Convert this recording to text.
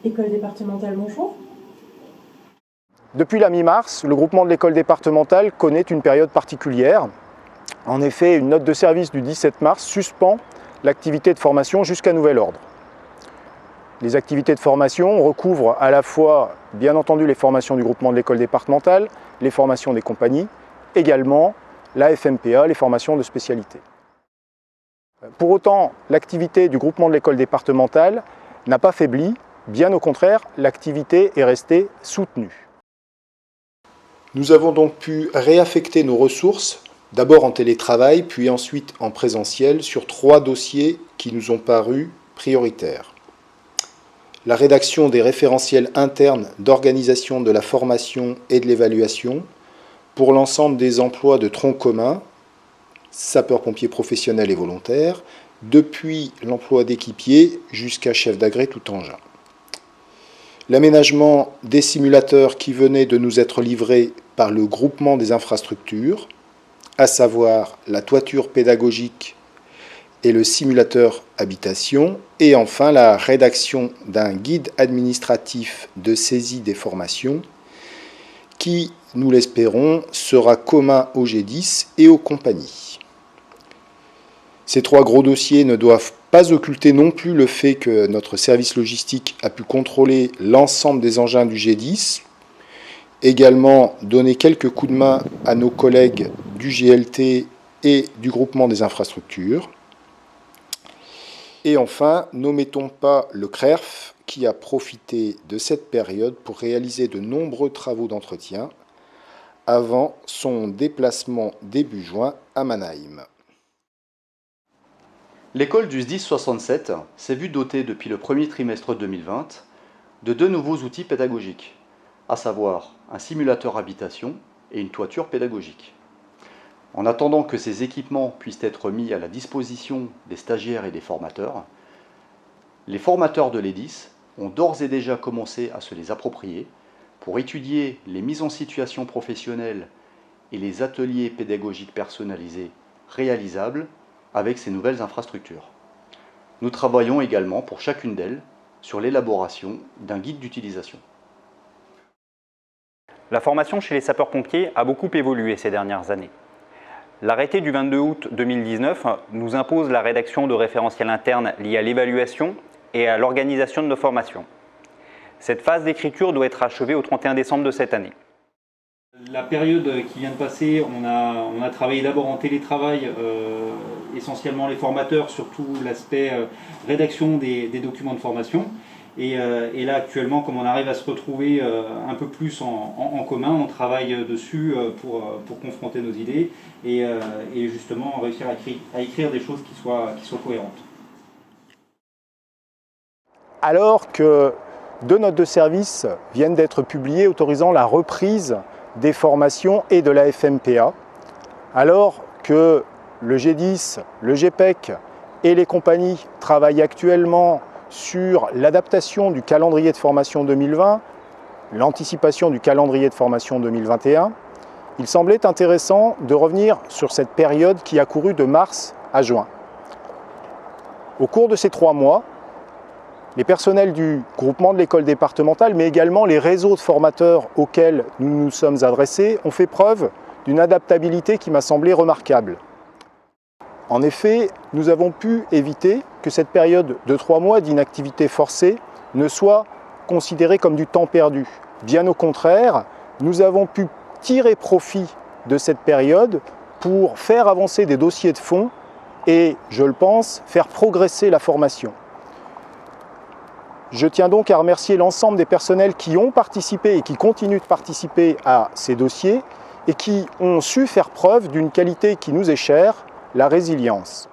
École départementale, bonjour. Depuis la mi-mars, le groupement de l'école départementale connaît une période particulière. En effet, une note de service du 17 mars suspend l'activité de formation jusqu'à nouvel ordre. Les activités de formation recouvrent à la fois, bien entendu, les formations du groupement de l'école départementale, les formations des compagnies, également la FMPA, les formations de spécialité. Pour autant, l'activité du groupement de l'école départementale n'a pas faibli, bien au contraire, l'activité est restée soutenue. Nous avons donc pu réaffecter nos ressources, d'abord en télétravail, puis ensuite en présentiel, sur 3 dossiers qui nous ont paru prioritaires. La rédaction des référentiels internes d'organisation de la formation et de l'évaluation pour l'ensemble des emplois de tronc commun, sapeurs-pompiers professionnels et volontaires, depuis l'emploi d'équipier jusqu'à chef d'agré tout engin. L'aménagement des simulateurs qui venaient de nous être livrés par le groupement des infrastructures, à savoir la toiture pédagogique et le simulateur habitation, et enfin la rédaction d'un guide administratif de saisie des formations qui, nous l'espérons, sera commun au G10 et aux compagnies. Ces 3 gros dossiers ne doivent pas occulter non plus le fait que notre service logistique a pu contrôler l'ensemble des engins du G10, également donner quelques coups de main à nos collègues du GLT et du groupement des infrastructures. Et enfin, n'omettons pas le CRERF qui a profité de cette période pour réaliser de nombreux travaux d'entretien avant son déplacement début juin à Mannheim. L'école du SDIS 67 s'est vue dotée depuis le premier trimestre 2020 de 2 nouveaux outils pédagogiques, à savoir un simulateur habitation et une toiture pédagogique. En attendant que ces équipements puissent être mis à la disposition des stagiaires et des formateurs, les formateurs de l'EDIS ont d'ores et déjà commencé à se les approprier pour étudier les mises en situation professionnelles et les ateliers pédagogiques personnalisés réalisables avec ces nouvelles infrastructures. Nous travaillons également pour chacune d'elles sur l'élaboration d'un guide d'utilisation. La formation chez les sapeurs-pompiers a beaucoup évolué ces dernières années. L'arrêté du 22 août 2019 nous impose la rédaction de référentiels internes liés à l'évaluation et à l'organisation de nos formations. Cette phase d'écriture doit être achevée au 31 décembre de cette année. La période qui vient de passer, on a travaillé d'abord en télétravail, essentiellement les formateurs, surtout l'aspect rédaction des documents de formation. Et là actuellement, comme on arrive à se retrouver un peu plus en commun, on travaille dessus pour confronter nos idées et justement réussir à écrire des choses qui soient cohérentes. Alors que 2 notes de service viennent d'être publiées autorisant la reprise des formations et de la FMPA, alors que le G10, le GPEC et les compagnies travaillent actuellement sur l'adaptation du calendrier de formation 2020, l'anticipation du calendrier de formation 2021, il semblait intéressant de revenir sur cette période qui a couru de mars à juin. Au cours de ces 3 mois, les personnels du groupement de l'école départementale, mais également les réseaux de formateurs auxquels nous nous sommes adressés, ont fait preuve d'une adaptabilité qui m'a semblé remarquable. En effet, nous avons pu éviter que cette période de 3 mois d'inactivité forcée ne soit considérée comme du temps perdu. Bien au contraire, nous avons pu tirer profit de cette période pour faire avancer des dossiers de fond et, je le pense, faire progresser la formation. Je tiens donc à remercier l'ensemble des personnels qui ont participé et qui continuent de participer à ces dossiers et qui ont su faire preuve d'une qualité qui nous est chère, la résilience.